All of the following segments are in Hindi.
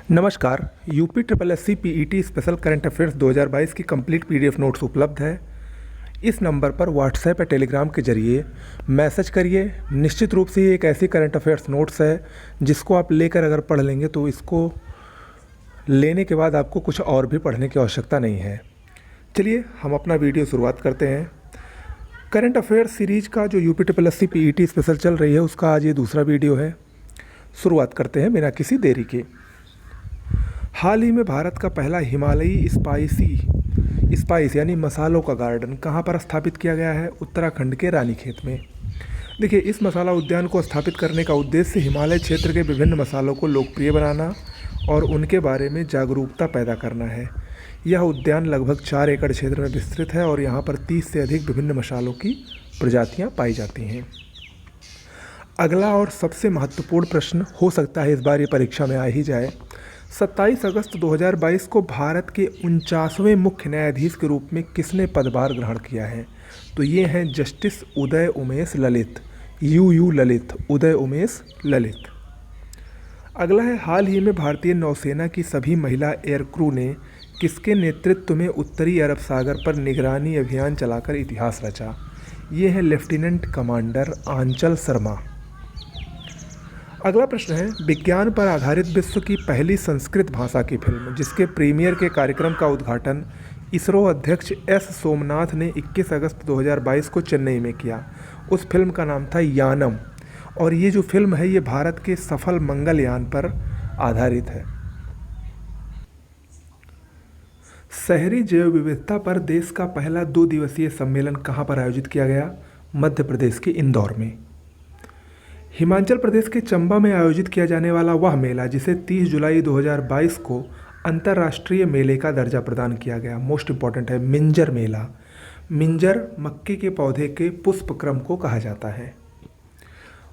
नमस्कार। UP triple S C PET special current affairs 2022 की कंप्लीट पीडीएफ नोट्स उपलब्ध है। इस नंबर पर व्हाट्सएप या टेलीग्राम के जरिए मैसेज करिए। निश्चित रूप से ये एक ऐसी करंट अफेयर्स नोट्स है जिसको आप लेकर अगर पढ़ लेंगे तो इसको लेने के बाद आपको कुछ और भी पढ़ने की आवश्यकता नहीं है। चलिए हम अपना वीडियो शुरुआत करते हैं। करंट अफेयर्स सीरीज का जो UP triple S C PET special चल रही है उसका आज ये दूसरा वीडियो है। शुरुआत करते हैं बिना किसी देरी के। हाल ही में भारत का पहला हिमालयी स्पाइस यानी मसालों का गार्डन कहाँ पर स्थापित किया गया है? उत्तराखंड के रानीखेत में। देखिए, इस मसाला उद्यान को स्थापित करने का उद्देश्य हिमालय क्षेत्र के विभिन्न मसालों को लोकप्रिय बनाना और उनके बारे में जागरूकता पैदा करना है। यह उद्यान लगभग 4 एकड़ क्षेत्र में विस्तृत है और यहाँ पर 30 से अधिक विभिन्न मसालों की प्रजातियाँ पाई जाती हैं। अगला और सबसे महत्वपूर्ण प्रश्न हो सकता है इस बार ये परीक्षा में आ ही जाए। 27 अगस्त 2022 को भारत के 49वें मुख्य न्यायाधीश के रूप में किसने पदभार ग्रहण किया है? तो ये हैं जस्टिस उदय उमेश ललित, यू ललित, उदय उमेश ललित। अगला है, हाल ही में भारतीय नौसेना की सभी महिला एयरक्रू ने किसके नेतृत्व में उत्तरी अरब सागर पर निगरानी अभियान चलाकर इतिहास रचा? ये है लेफ्टिनेंट कमांडर आंचल शर्मा। अगला प्रश्न है, विज्ञान पर आधारित विश्व की पहली संस्कृत भाषा की फिल्म जिसके प्रीमियर के कार्यक्रम का उद्घाटन इसरो अध्यक्ष एस सोमनाथ ने 21 अगस्त 2022 को चेन्नई में किया। उस फिल्म का नाम था यानम और ये जो फिल्म है ये भारत के सफल मंगलयान पर आधारित है। शहरी जैव विविधता पर देश का पहला 2 दिवसीय सम्मेलन कहाँ पर आयोजित किया गया? मध्य प्रदेश के इंदौर में। हिमाचल प्रदेश के चंबा में आयोजित किया जाने वाला वह मेला जिसे 30 जुलाई 2022 को अंतर्राष्ट्रीय मेले का दर्जा प्रदान किया गया, मोस्ट इम्पॉर्टेंट है, मिंजर मेला। मिंजर मक्के के पौधे के पुष्पक्रम को कहा जाता है।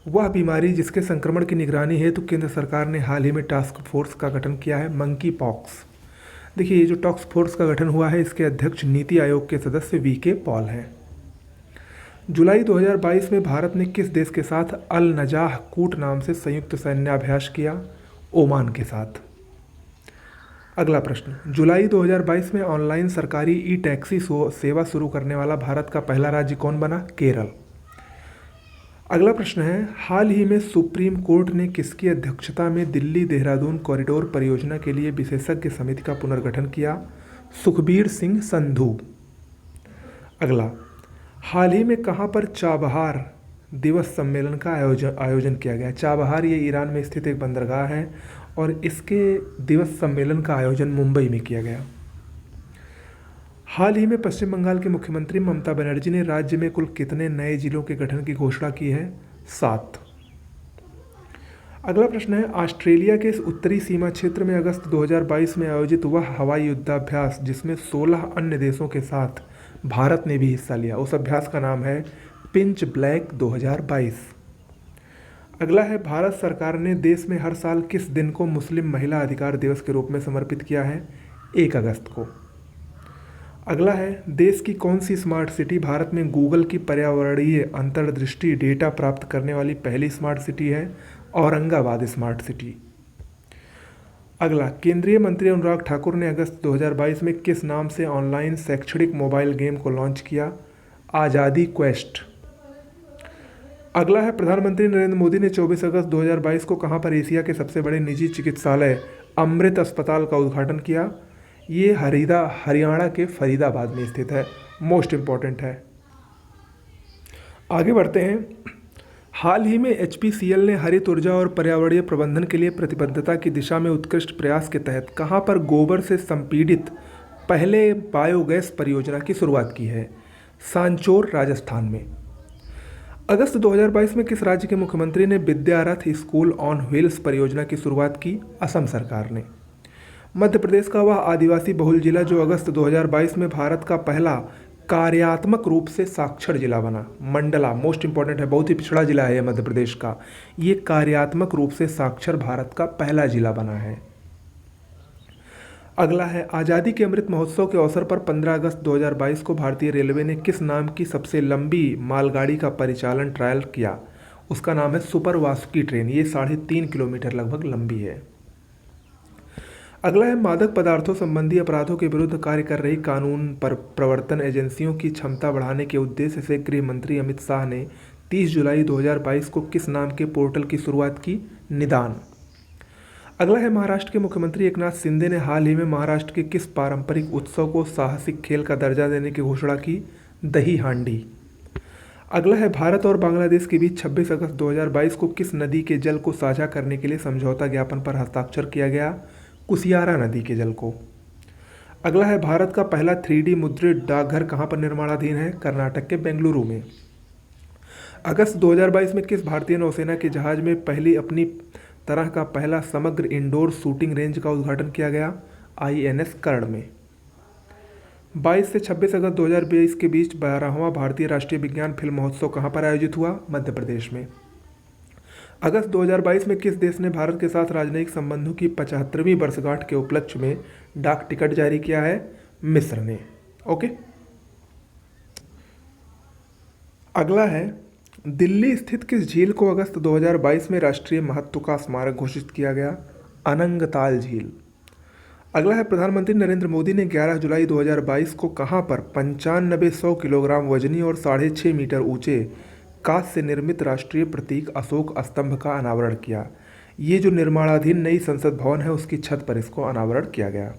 वह बीमारी जिसके संक्रमण की निगरानी हेतु केंद्र सरकार ने हाल ही में टास्क फोर्स का गठन किया है, मंकी पॉक्स। देखिए, ये जो टास्क फोर्स का गठन हुआ है इसके अध्यक्ष नीति आयोग के सदस्य वी.के. पॉल हैं। जुलाई 2022 में भारत ने किस देश के साथ अल नजाह कूट नाम से संयुक्त सैन्याभ्यास किया? ओमान के साथ। अगला प्रश्न, जुलाई 2022 में ऑनलाइन सरकारी ई टैक्सी सेवा शुरू करने वाला भारत का पहला राज्य कौन बना? केरल। अगला प्रश्न है, हाल ही में सुप्रीम कोर्ट ने किसकी अध्यक्षता में दिल्ली देहरादून कॉरिडोर परियोजना के लिए विशेषज्ञ समिति का पुनर्गठन किया? सुखबीर सिंह संधू। अगला, हाल ही में कहाँ पर चाबहार दिवस सम्मेलन का आयोजन किया गया? चाबहार ये ईरान में स्थित एक बंदरगाह है और इसके दिवस सम्मेलन का आयोजन मुंबई में किया गया। हाल ही में पश्चिम बंगाल के मुख्यमंत्री ममता बनर्जी ने राज्य में कुल कितने नए जिलों के गठन की घोषणा की है? 7। अगला प्रश्न है, ऑस्ट्रेलिया के इस उत्तरी सीमा क्षेत्र में अगस्त 2022 में आयोजित वह हवाई युद्धाभ्यास जिसमें 16 अन्य देशों के साथ भारत ने भी हिस्सा लिया, उस अभ्यास का नाम है पिंच ब्लैक 2022। अगला है, भारत सरकार ने देश में हर साल किस दिन को मुस्लिम महिला अधिकार दिवस के रूप में समर्पित किया है? 1 अगस्त को। अगला है, देश की कौन सी स्मार्ट सिटी भारत में गूगल की पर्यावरणीय अंतर्दृष्टि डेटा प्राप्त करने वाली पहली स्मार्ट सिटी है? Aurangabad smart city. अगला, केंद्रीय मंत्री अनुराग ठाकुर ने अगस्त 2022 में किस नाम से ऑनलाइन शैक्षणिक मोबाइल गेम को लॉन्च किया? आज़ादी क्वेस्ट। अगला है, प्रधानमंत्री नरेंद्र मोदी ने 24 अगस्त 2022 को कहां पर एशिया के सबसे बड़े निजी चिकित्सालय अमृत अस्पताल का उद्घाटन किया? ये हरियाणा के फरीदाबाद में स्थित है, मोस्ट इम्पॉर्टेंट है। आगे बढ़ते हैं। हाल ही में एचपीसीएल ने हरित ऊर्जा और पर्यावरणीय प्रबंधन के लिए प्रतिबद्धता की दिशा में उत्कृष्ट प्रयास के तहत कहां पर गोबर से संपीड़ित पहले बायोगैस परियोजना की शुरुआत की है? सांचौर, राजस्थान में। अगस्त 2022 में किस राज्य के मुख्यमंत्री ने विद्यारथ स्कूल ऑन व्हील्स परियोजना की शुरुआत की? असम सरकार ने। मध्य प्रदेश का वह आदिवासी बहुल जिला जो अगस्त 2022 में भारत का पहला कार्यात्मक रूप से साक्षर जिला बना, मंडला, मोस्ट इंपॉर्टेंट है, बहुत ही पिछड़ा जिला है मध्य प्रदेश का। ये कार्यात्मक रूप से साक्षर भारत का पहला जिला बना है। अगला है, आज़ादी के अमृत महोत्सव के अवसर पर 15 अगस्त 2022 को भारतीय रेलवे ने किस नाम की सबसे लंबी मालगाड़ी का परिचालन ट्रायल किया? उसका नाम है सुपर वासुकी ट्रेन। ये 3.5 किलोमीटर लगभग लंबी है। अगला है मादक पदार्थों संबंधी अपराधों के विरुद्ध कार्य कर रही कानून पर प्रवर्तन एजेंसियों की क्षमता बढ़ाने के उद्देश्य से गृह मंत्री अमित शाह ने 30 जुलाई 2022 को किस नाम के पोर्टल की शुरुआत की? निदान। अगला है महाराष्ट्र के मुख्यमंत्री एकनाथ शिंदे ने हाल ही में महाराष्ट्र के किस पारंपरिक उत्सव को साहसिक खेल का दर्जा देने की घोषणा की? दही हांडी। अगला है भारत और बांग्लादेश के बीच 26 अगस्त 2022 को किस नदी के जल को साझा करने के लिए समझौता ज्ञापन पर हस्ताक्षर किया गया? कुसियारा नदी के जल को। अगला है भारत का पहला 3D मुद्रित डाकघर कहाँ पर निर्माणाधीन है? कर्नाटक के बेंगलुरु में। अगस्त 2022 में किस भारतीय नौसेना के जहाज में पहली अपनी तरह का पहला समग्र इंडोर शूटिंग रेंज का उद्घाटन किया गया? INS कर्ण में। 22 से 26 अगस्त 2022 के बीच 12वां भारतीय राष्ट्रीय विज्ञान फिल्म महोत्सव कहाँ पर आयोजित हुआ? मध्य प्रदेश में। अगस्त 2022 में किस देश ने भारत के साथ राजनयिक संबंधों की 75वीं वर्षगांठ के उपलक्ष्य में डाक टिकट जारी किया है? मिस्र ने। ओके। अगला है दिल्ली स्थित किस झील को अगस्त 2022 में राष्ट्रीय महत्व का स्मारक घोषित किया गया? अनंगताल झील। अगला है प्रधानमंत्री नरेंद्र मोदी ने 11 जुलाई 2022 को कहां पर 9500 किलोग्राम वजनी और 6.5 मीटर ऊंचे कांच से निर्मित राष्ट्रीय प्रतीक अशोक स्तंभ का अनावरण किया? ये जो निर्माणाधीन नई संसद भवन है उसकी छत पर इसको अनावरण किया गया।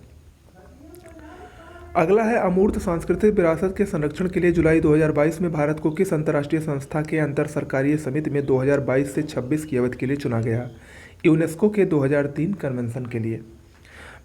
अगला है अमूर्त सांस्कृतिक विरासत के संरक्षण के लिए जुलाई 2022 में भारत को किस अंतर्राष्ट्रीय संस्था के अंतर सरकारीय समिति में 2022 से 26 की अवधि के लिए चुना गया? यूनेस्को के 2003 कन्वेंशन के लिए।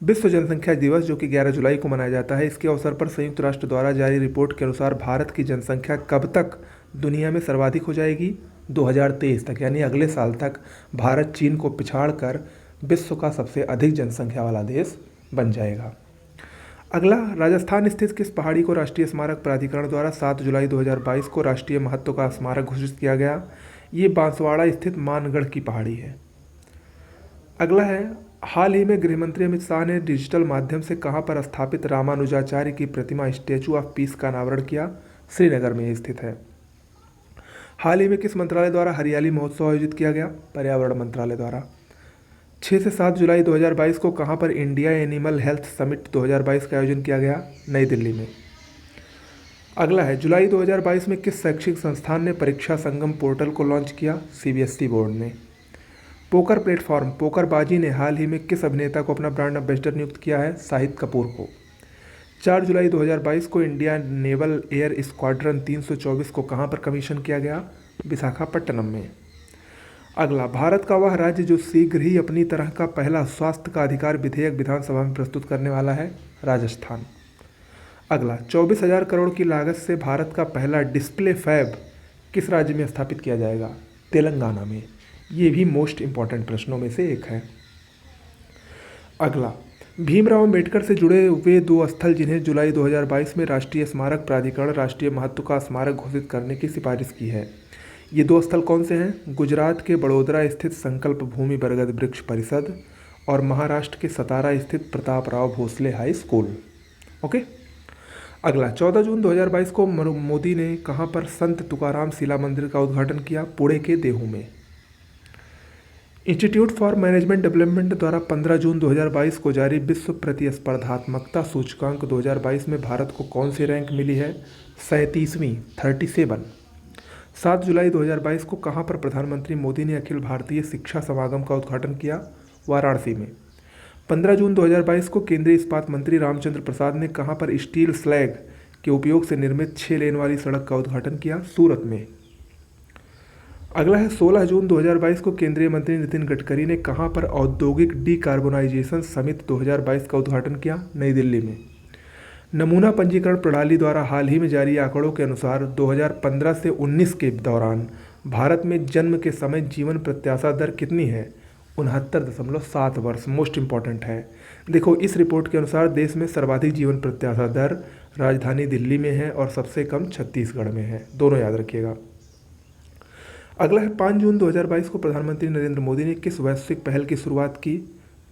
विश्व जनसंख्या दिवस जो कि 11 जुलाई को मनाया जाता है, इसके अवसर पर संयुक्त राष्ट्र द्वारा जारी रिपोर्ट के अनुसार भारत की जनसंख्या कब तक दुनिया में सर्वाधिक हो जाएगी? 2023 तक, यानी अगले साल तक भारत चीन को पिछाड़ कर विश्व का सबसे अधिक जनसंख्या वाला देश बन जाएगा। अगला राजस्थान स्थित किस पहाड़ी को राष्ट्रीय स्मारक प्राधिकरण द्वारा 7 जुलाई 2022 को राष्ट्रीय महत्व का स्मारक घोषित किया गया? ये बांसवाड़ा स्थित मानगढ़ की पहाड़ी है। अगला है हाल ही में गृहमंत्री अमित शाह ने डिजिटल माध्यम से कहां पर स्थापित रामानुजाचार्य की प्रतिमा स्टैचू ऑफ पीस का अनावरण किया? श्रीनगर में स्थित है। हाल ही में किस मंत्रालय द्वारा हरियाली महोत्सव आयोजित किया गया? पर्यावरण मंत्रालय द्वारा। 6 से 7 जुलाई 2022 को कहां पर इंडिया एनिमल हेल्थ समिट 2022 का आयोजन किया गया? नई दिल्ली में। अगला है जुलाई 2022 में किस शैक्षिक संस्थान ने परीक्षा संगम पोर्टल को लॉन्च किया? CBSE बोर्ड ने। पोकर प्लेटफॉर्म पोकरबाजी ने हाल ही में किस अभिनेता को अपना ब्रांड एम्बेसडर नियुक्त किया है? शाहिद कपूर को। 4 जुलाई 2022 को इंडिया नेवल एयर स्क्वाड्रन 324 को कहां पर कमीशन किया गया? विशाखापट्टनम में। अगला भारत का वह राज्य जो शीघ्र ही अपनी तरह का पहला स्वास्थ्य का अधिकार विधेयक विधानसभा में प्रस्तुत करने वाला है? राजस्थान। अगला 24,000 करोड़ की लागत से भारत का पहला डिस्प्ले फैब किस राज्य में स्थापित किया जाएगा? तेलंगाना में। ये भी मोस्ट इंपॉर्टेंट प्रश्नों में से एक है। अगला भीमराव अम्बेडकर से जुड़े वे 2 स्थल जिन्हें जुलाई 2022 में राष्ट्रीय स्मारक प्राधिकरण राष्ट्रीय महत्व का स्मारक घोषित करने की सिफारिश की है। ये 2 स्थल कौन से हैं? गुजरात के बड़ोदरा स्थित संकल्प भूमि बरगद वृक्ष परिषद और महाराष्ट्र के सतारा स्थित Prataprao Bhosale high school. Okay. अगला 14 जून 2022 को मोदी ने कहां पर संत तुकाराम शिला मंदिर का उद्घाटन किया? पुणे के देहू में। इंस्टीट्यूट फॉर मैनेजमेंट डेवलपमेंट द्वारा 15 जून 2022 को जारी विश्व प्रतिस्पर्धात्मकता सूचकांक 2022 में भारत को कौन सी रैंक मिली है? 37वीं 37। 7 जुलाई 2022 को कहां पर प्रधानमंत्री मोदी ने अखिल भारतीय शिक्षा समागम का उद्घाटन किया? वाराणसी में। 15 जून 2022 को केंद्रीय इस्पात मंत्री रामचंद्र प्रसाद ने कहां पर स्टील स्लैग के उपयोग से निर्मित 6 लेन वाली सड़क का उद्घाटन किया? सूरत में। अगला है 16 जून 2022 को केंद्रीय मंत्री नितिन गडकरी ने कहां पर औद्योगिक डीकार्बोनाइजेशन समिट 2022 का उद्घाटन किया? नई दिल्ली में। नमूना पंजीकरण प्रणाली द्वारा हाल ही में जारी आंकड़ों के अनुसार 2015 से 19 के दौरान भारत में जन्म के समय जीवन प्रत्याशा दर कितनी है? 69.7 वर्ष। मोस्ट इंपॉर्टेंट है। देखो, इस रिपोर्ट के अनुसार देश में सर्वाधिक जीवन प्रत्याशा दर राजधानी दिल्ली में है और सबसे कम छत्तीसगढ़ में है। दोनों याद रखिएगा। अगला है 5 जून 2022 को प्रधानमंत्री नरेंद्र मोदी ने किस वैश्विक पहल की शुरुआत की?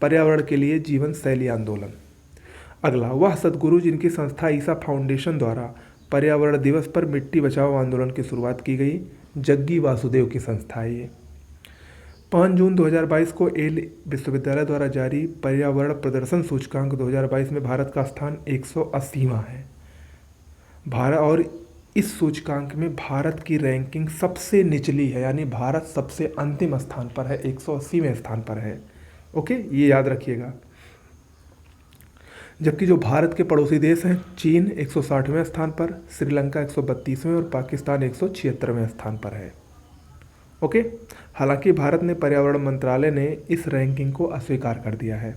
पर्यावरण के लिए जीवन शैली आंदोलन। अगला वह सद्गुरु जिनकी संस्था ईसा फाउंडेशन द्वारा पर्यावरण दिवस पर मिट्टी बचाओ आंदोलन की शुरुआत की गई? जग्गी वासुदेव की संस्था है ये। 5 जून 2022 को येल विश्वविद्यालय द्वारा जारी पर्यावरण प्रदर्शन सूचकांक 2022 में भारत का स्थान 180वां है। भारत और इस सूचकांक में भारत की रैंकिंग सबसे निचली है, यानी भारत सबसे अंतिम स्थान पर है, 180वें स्थान पर है। ओके, ये याद रखिएगा। जबकि जो भारत के पड़ोसी देश हैं, चीन 160वें स्थान पर, श्रीलंका 132वें और पाकिस्तान 176वें स्थान पर है। ओके, हालांकि भारत ने पर्यावरण मंत्रालय ने इस रैंकिंग को अस्वीकार कर दिया है।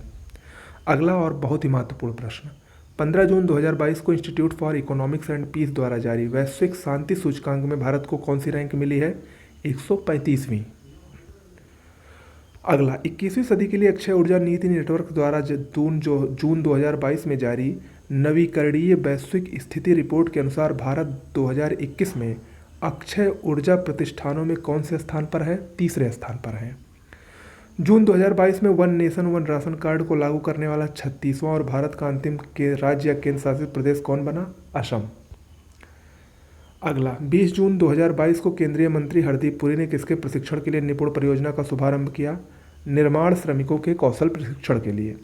अगला और बहुत ही महत्वपूर्ण प्रश्न, 15 जून 2022 को institute for economics and peace द्वारा जारी वैश्विक शांति सूचकांक में भारत को कौन सी रैंक मिली है? 135वीं। अगला, 21वीं सदी के लिए अक्षय ऊर्जा नीति नेटवर्क द्वारा जून 2022 में जारी नवीकरणीय वैश्विक स्थिति रिपोर्ट के अनुसार भारत 2021 में अक्षय ऊर्जा प्रतिष्ठानों में कौन से स्थान पर है? तीसरे स्थान पर है। जून 2022 में one nation one ration card को लागू करने वाला 36वां और भारत का अंतिम के राज्य या केंद्र शासित प्रदेश कौन बना? असम। अगला, 20 जून 2022 को केंद्रीय मंत्री हरदीप पुरी ने किसके प्रशिक्षण के लिए निपुण परियोजना का शुभारंभ किया? निर्माण श्रमिकों के कौशल प्रशिक्षण के लिए।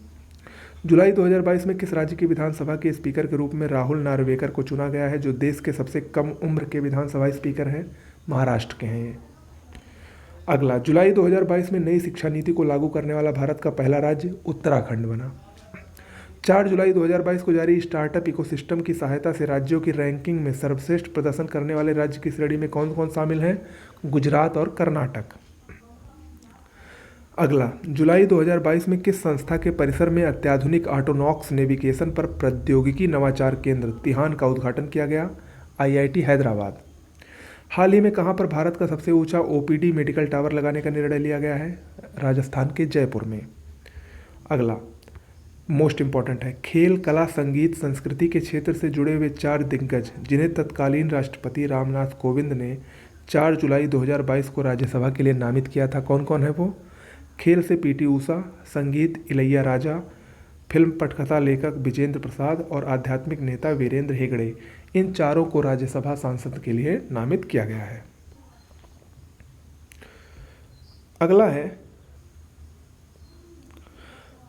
जुलाई 2022 में किस राज्य की विधानसभा के स्पीकर के रूप में राहुल नार्वेकर को चुना गया है, जो देश के सबसे कम उम्र के विधानसभा स्पीकर हैं? महाराष्ट्र के हैं ये। अगला, जुलाई 2022 में नई शिक्षा नीति को लागू करने वाला भारत का पहला राज्य उत्तराखंड बना। 4 जुलाई 2022 को जारी स्टार्टअप इकोसिस्टम की सहायता से राज्यों की रैंकिंग में सर्वश्रेष्ठ प्रदर्शन करने वाले राज्य की श्रेणी में कौन कौन शामिल हैं? गुजरात और कर्नाटक। अगला, जुलाई 2022 में किस संस्था के परिसर में अत्याधुनिक ऑटोनॉक्स नेविगेशन पर प्रौद्योगिकी नवाचार केंद्र तिहान का उद्घाटन किया गया? IIT हैदराबाद। हाल ही में कहां पर भारत का सबसे ऊंचा OPD मेडिकल टावर लगाने का निर्णय लिया गया है? राजस्थान के जयपुर में। अगला, मोस्ट इंपॉर्टेंट है, खेल, कला, संगीत, संस्कृति के क्षेत्र से जुड़े हुए 4 दिग्गज जिन्हें तत्कालीन राष्ट्रपति रामनाथ कोविंद ने 4 जुलाई 2022 को राज्यसभा के लिए नामित किया था, कौन कौन है वो? खेल से PT ऊषा, संगीत इलैया राजा, फिल्म पटकथा लेखक विजेंद्र प्रसाद और आध्यात्मिक नेता वीरेंद्र हेगड़े। इन चारों को राज्यसभा सांसद के लिए नामित किया गया है। अगला है,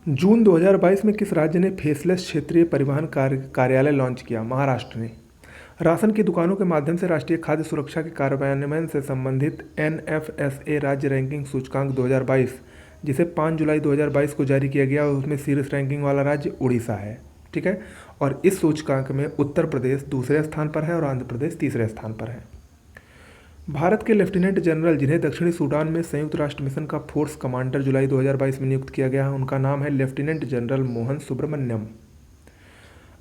जून 2022 में किस राज्य ने फेसलेस क्षेत्रीय परिवहन कार्यालय लॉन्च किया? महाराष्ट्र ने। राशन की दुकानों के माध्यम से राष्ट्रीय खाद्य सुरक्षा के कार्यान्वयन से संबंधित NFSA राज्य रैंकिंग सूचकांक 2022, जिसे 5 जुलाई 2022 को जारी किया गया, उसमें शीर्ष रैंकिंग वाला राज्य उड़ीसा है। ठीक है, और इस सूचकांक में उत्तर प्रदेश दूसरे स्थान पर है और आंध्र प्रदेश तीसरे स्थान पर है। भारत के लेफ्टिनेंट जनरल जिन्हें दक्षिणी सूडान में संयुक्त राष्ट्र मिशन का फोर्स कमांडर जुलाई 2022 में नियुक्त किया गया, उनका नाम है लेफ्टिनेंट जनरल मोहन सुब्रमण्यम।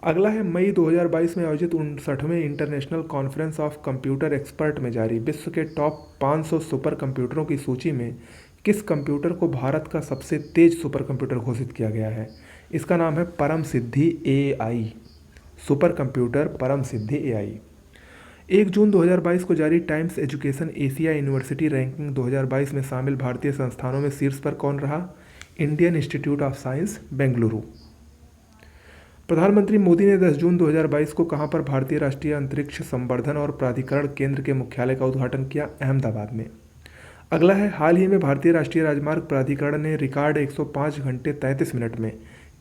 अगला है, मई 2022 में आयोजित 59वें international conference of computer expert में जारी विश्व के टॉप 500 सुपर कंप्यूटरों की सूची में किस कंप्यूटर को भारत का सबसे तेज सुपर कंप्यूटर घोषित किया गया है? इसका नाम है परम सिद्धि AI, सुपर कंप्यूटर परम सिद्धि AI। 1 जून 2022 को जारी times education Asia university ranking 2022 में शामिल भारतीय संस्थानों में शीर्ष पर कौन रहा? Indian institute of science Bengaluru. प्रधानमंत्री मोदी ने 10 जून 2022 को कहां पर भारतीय राष्ट्रीय अंतरिक्ष संवर्धन और प्राधिकरण केंद्र के मुख्यालय का उद्घाटन किया? अहमदाबाद में। अगला है, हाल ही में भारतीय राष्ट्रीय राजमार्ग प्राधिकरण ने रिकॉर्ड 105 घंटे 33 मिनट में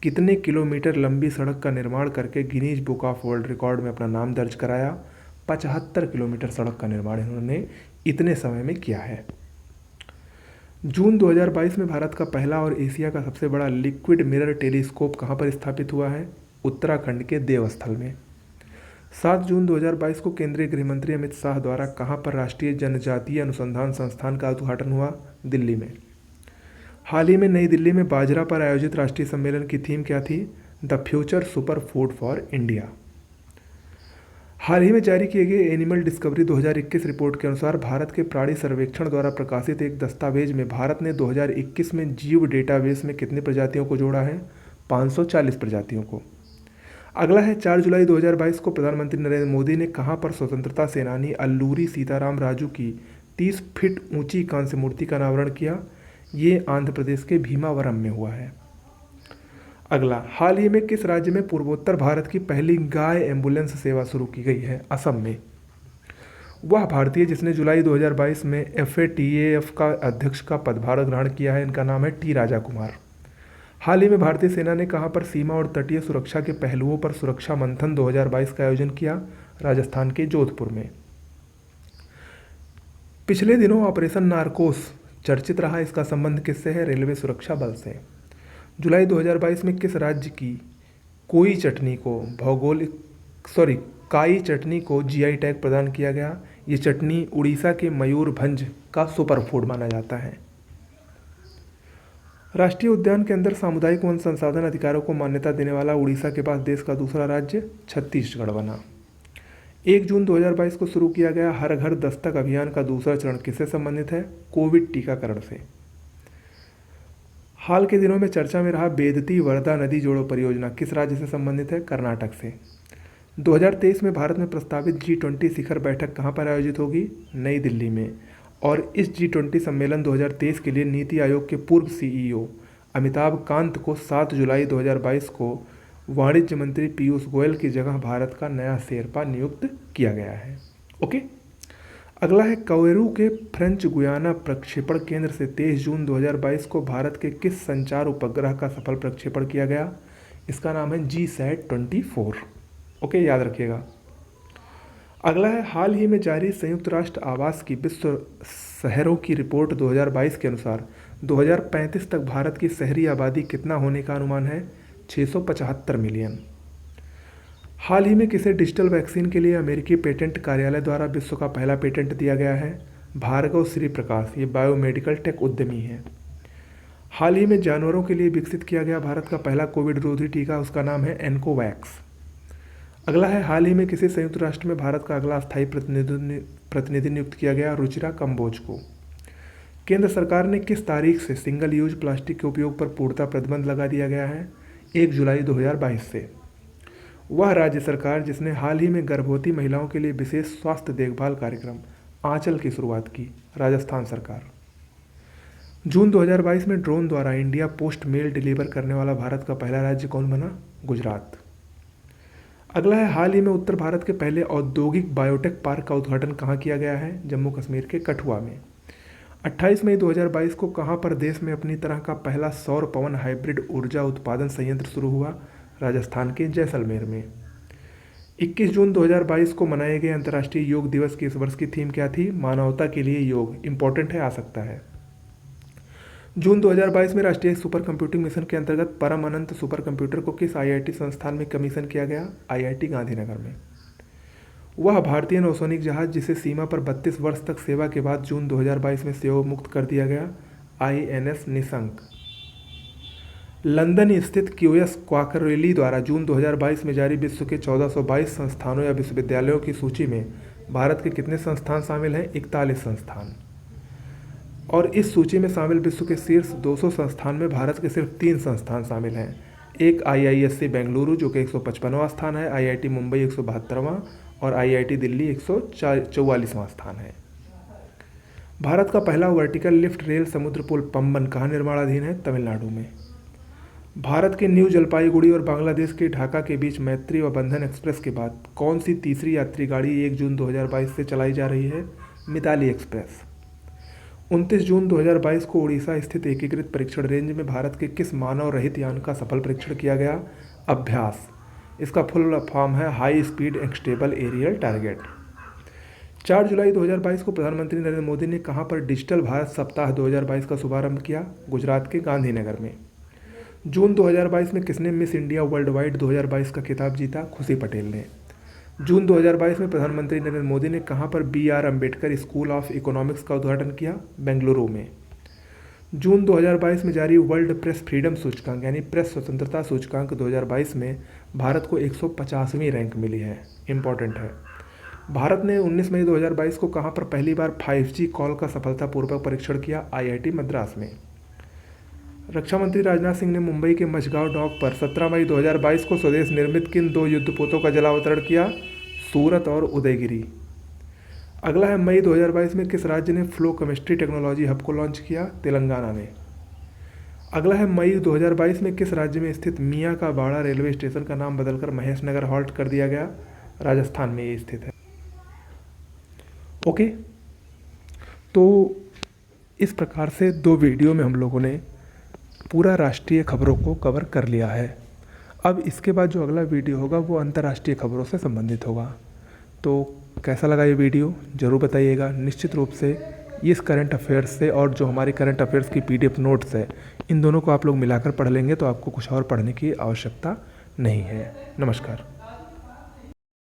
कितने किलोमीटर लंबी सड़क का निर्माण करके Guinness book of world record में अपना नाम दर्ज कराया? 75 किलोमीटर सड़क का निर्माण इन्होंने इतने समय में किया है। जून 2022 में भारत का पहला और एशिया का सबसे बड़ा लिक्विड मिरर टेलीस्कोप कहां पर स्थापित हुआ है? उत्तराखंड के देवस्थल में। 7 जून 2022 को केंद्रीय गृहमंत्री अमित शाह द्वारा कहां पर राष्ट्रीय जनजातीय अनुसंधान संस्थान का उद्घाटन हुआ? दिल्ली में। हाल ही में नई दिल्ली में बाजरा पर आयोजित राष्ट्रीय सम्मेलन की थीम क्या थी? The future super food for India. हाल ही में जारी किए गए एनिमल डिस्कवरी 2021 रिपोर्ट के अनुसार भारत के प्राणी सर्वेक्षण द्वारा प्रकाशित एक दस्तावेज में भारत ने 2021 में जीव डेटाबेस में कितनी प्रजातियों को जोड़ा है? 540 प्रजातियों को। अगला है, 4 जुलाई 2022 को प्रधानमंत्री नरेंद्र मोदी ने कहां पर स्वतंत्रता सेनानी अल्लूरी सीताराम राजू की 30 फीट ऊंची कांस्य मूर्ति का अनावरण किया? ये आंध्र प्रदेश के भीमावरम में हुआ है। अगला, हाल ही में किस राज्य में पूर्वोत्तर भारत की पहली गाय एम्बुलेंस सेवा शुरू की गई है? असम में। वह भारतीय जिसने जुलाई 2022 में FATF का अध्यक्ष का पदभार ग्रहण किया है, इनका नाम है टी राजा कुमार। हाल ही में भारतीय सेना ने कहां पर सीमा और तटीय सुरक्षा के पहलुओं पर सुरक्षा मंथन 2022 का आयोजन किया? राजस्थान के जोधपुर में। पिछले दिनों ऑपरेशन नारकोस चर्चित रहा, इसका संबंध किससे है? रेलवे सुरक्षा बल से। जुलाई 2022 में किस राज्य की काई चटनी को GI टैग प्रदान किया गया? ये चटनी उड़ीसा के मयूरभंज का सुपर फूड माना जाता है। राष्ट्रीय उद्यान के अंदर सामुदायिक वन संसाधन अधिकारों को मान्यता देने वाला उड़ीसा के बाद देश का दूसरा राज्य छत्तीसगढ़ बना। 1 जून 2022 को शुरू किया गया हर घर दस्तक अभियान का दूसरा चरण किससे संबंधित है? कोविड टीकाकरण से। हाल के दिनों में चर्चा में रहा बेदती वर्धा नदी जोड़ो परियोजना किस राज्य से संबंधित है? कर्नाटक से। 2023 में भारत में प्रस्तावित G20 शिखर बैठक कहां पर आयोजित होगी? नई दिल्ली में। और इस G20 सम्मेलन 2023 के लिए नीति आयोग के पूर्व CEO अमिताभ कांत को 7 जुलाई 2022 को वाणिज्य मंत्री पीयूष गोयल की जगह भारत का नया शेरपा नियुक्त किया गया है। ओके, अगला है कोवेरू के फ्रेंच गुयाना प्रक्षेपण केंद्र से 23 जून 2022 को भारत के किस संचार उपग्रह का सफल प्रक्षेपण किया गया? इसका नाम है GSAT-24। ओके, याद रखिएगा। अगला है हाल ही में जारी संयुक्त राष्ट्र आवास की विश्व शहरों की रिपोर्ट 2022 के अनुसार 2035 तक भारत की शहरी आबादी कितना होने का अनुमान है? 675 मिलियन। हाल ही में किसे डिजिटल वैक्सीन के लिए अमेरिकी पेटेंट कार्यालय द्वारा विश्व का पहला पेटेंट दिया गया है? भार्गव श्री प्रकाश, ये बायोमेडिकल टेक उद्यमी है। हाल ही में जानवरों के लिए विकसित किया गया भारत का पहला कोविड रोधी टीका, उसका नाम है एनकोवैक्स। अगला है हाल ही में किसी संयुक्त राष्ट्र में भारत का अगला स्थायी प्रतिनिधि नियुक्त किया गया? रुचिरा कंबोज को। केंद्र सरकार ने किस तारीख से सिंगल यूज प्लास्टिक के उपयोग पर पूर्णतः प्रतिबंध लगा दिया गया है? 1 जुलाई 2022 से। वह राज्य सरकार जिसने हाल ही में गर्भवती महिलाओं के लिए विशेष स्वास्थ्य देखभाल कार्यक्रम आंचल की शुरुआत की? राजस्थान सरकार। जून 2022 में ड्रोन द्वारा इंडिया पोस्ट मेल डिलीवर करने वाला भारत का पहला राज्य कौन बना? गुजरात। अगला है हाल ही में उत्तर भारत के पहले औद्योगिक बायोटेक पार्क का उद्घाटन कहाँ किया गया है? जम्मू कश्मीर के कठुआ में। 28 मई 2022 को कहाँ पर देश में अपनी तरह का पहला सौर पवन हाइब्रिड ऊर्जा उत्पादन संयंत्र शुरू हुआ? राजस्थान के जैसलमेर में। 21 जून 2022 को मनाए गए अंतर्राष्ट्रीय योग दिवस की इस वर्ष की थीम क्या थी? मानवता के लिए योग। इंपॉर्टेंट है, आ सकता है। जून 2022 में राष्ट्रीय सुपर कंप्यूटिंग मिशन के अंतर्गत परम अनंत सुपर कंप्यूटर को किस IIT संस्थान में कमीशन किया गया? IIT गांधीनगर में। वह भारतीय नौसैनिक जहाज जिसे सीमा पर 32 वर्ष तक सेवा के बाद जून 2022 में सेवा मुक्त कर दिया गया? INS निशंक। लंदन स्थित QS क्वाकरेली द्वारा जून 2022 में जारी विश्व के 1422 संस्थानों या विश्वविद्यालयों की सूची में भारत के कितने संस्थान शामिल हैं? 41 संस्थान। और इस सूची में शामिल विश्व के शीर्ष 200 संस्थान में भारत के सिर्फ 3 संस्थान शामिल हैं। एक IISc बेंगलुरु जो कि 155वां स्थान है, IIT मुंबई 172वां और IIT दिल्ली 144वां स्थान है। भारत का पहला वर्टिकल लिफ्ट रेल समुद्र पुल पंबन कहाँ निर्माणाधीन है? तमिलनाडु में। भारत के न्यू जलपाईगुड़ी और बांग्लादेश के ढाका के बीच मैत्री व बंधन एक्सप्रेस के बाद कौन सी तीसरी यात्री गाड़ी 1 जून 2022 से चलाई जा रही है? मिताली एक्सप्रेस। 29 जून 2022 को उड़ीसा स्थित एकीकृत परीक्षण रेंज में भारत के किस मानव रहित यान का सफल परीक्षण किया गया? अभ्यास। इसका फुल फॉर्म है हाई स्पीड एक्सटेबल एरियल टारगेट। 4 जुलाई 2022 को प्रधानमंत्री नरेंद्र मोदी ने कहां पर डिजिटल भारत सप्ताह 2022 का शुभारंभ किया? गुजरात के गांधीनगर में। जून 2022 में किसने मिस इंडिया वर्ल्ड वाइड 2022 का खिताब जीता? खुशी पटेल ने। जून 2022 में प्रधानमंत्री नरेंद्र मोदी ने कहां पर BR Ambedkar school of economics का उद्घाटन किया? बेंगलुरु में। जून 2022 में जारी वर्ल्ड प्रेस फ्रीडम सूचकांक यानी प्रेस स्वतंत्रता सूचकांक 2022 में भारत को 150वीं रैंक मिली है। इंपॉर्टेंट है। भारत ने 19 मई 2022 को कहां पर पहली बार 5G कॉल का सफलतापूर्वक परीक्षण किया? IIT मद्रास में। रक्षा मंत्री राजनाथ सिंह ने मुंबई के मझगांव डॉक पर 17 मई 2022 को स्वदेश निर्मित किन 2 युद्धपोतों का जलावतरण किया? सूरत और उदयगिरी। अगला है मई 2022 में किस राज्य ने फ्लो केमिस्ट्री टेक्नोलॉजी हब को लॉन्च किया? तेलंगाना ने। अगला है मई 2022 में किस राज्य में स्थित मियाँ का बाड़ा रेलवे स्टेशन का नाम बदलकर महेश नगर हॉल्ट कर दिया गया? राजस्थान में ये स्थित है। ओके, तो इस प्रकार से 2 वीडियो में हम लोगों ने पूरा राष्ट्रीय खबरों को कवर कर लिया है। अब इसके बाद जो अगला वीडियो होगा वो अंतर्राष्ट्रीय खबरों से संबंधित होगा। तो कैसा लगा ये वीडियो ज़रूर बताइएगा। निश्चित रूप से इस करंट अफेयर्स से और जो हमारी करंट अफेयर्स की PDF नोट्स है, इन दोनों को आप लोग मिलाकर पढ़ लेंगे तो आपको कुछ और पढ़ने की आवश्यकता नहीं है। नमस्कार।